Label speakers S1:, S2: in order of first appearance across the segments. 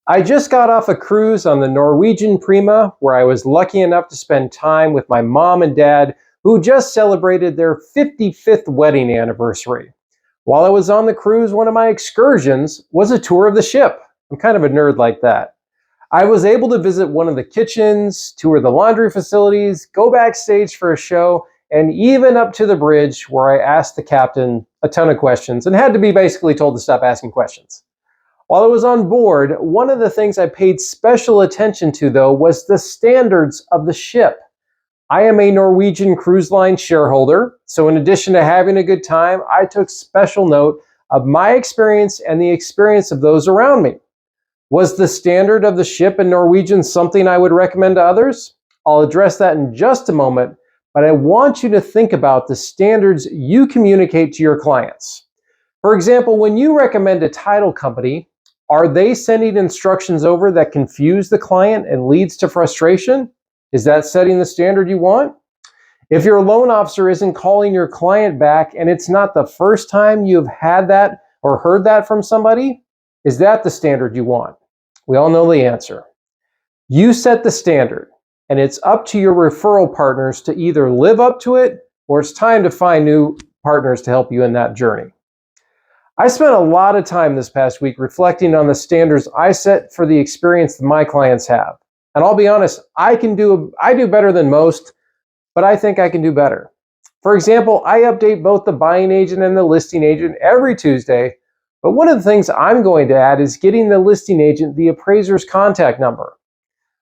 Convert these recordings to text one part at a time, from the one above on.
S1: I just got off a cruise on the Norwegian Prima where I was lucky enough to spend time with my mom and dad who just celebrated their 55th wedding anniversary. While I was on the cruise, one of my excursions was a tour of the ship. I'm kind of a nerd like that. I was able to visit one of the kitchens, tour the laundry facilities, go backstage for a show, and even up to the bridge where I asked the captain a ton of questions and had to be basically told to stop asking questions. While I was on board, one of the things I paid special attention to, though, was the standards of the ship. I am a Norwegian Cruise Line shareholder, so in addition to having a good time, I took special note of my experience and the experience of those around me. Was the standard of the ship in Norwegian something I would recommend to others? I'll address that in just a moment, but I want you to think about the standards you communicate to your clients. For example, when you recommend a title company, are they sending instructions over that confuse the client and leads to frustration? Is that setting the standard you want? If your loan officer isn't calling your client back and it's not the first time you've had that or heard that from somebody, is that the standard you want? We all know the answer. You set the standard, and it's up to your referral partners to either live up to it or it's time to find new partners to help you in that journey. I spent a lot of time this past week reflecting on the standards I set for the experience that my clients have. And I'll be honest, I do better than most, but I think I can do better. For example, I update both the buying agent and the listing agent every Tuesday, but one of the things I'm going to add is getting the listing agent the appraiser's contact number.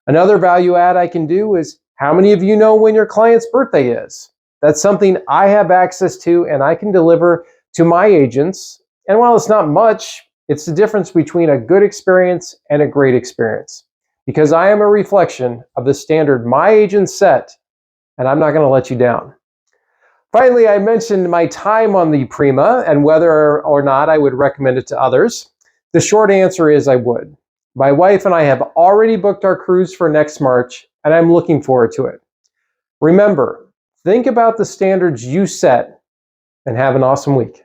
S1: Another value add I can do is how many of you know when your client's birthday is? That's something I have access to and I can deliver to my agents. And while it's not much, it's the difference between a good experience and a great experience. Because I am a reflection of the standard my agents set, and I'm not going to let you down. Finally, I mentioned my time on the Prima and whether or not I would recommend it to others. The short answer is I would. My wife and I have already booked our cruise for next March, and I'm looking forward to it. Remember, think about the standards you set and have an awesome week.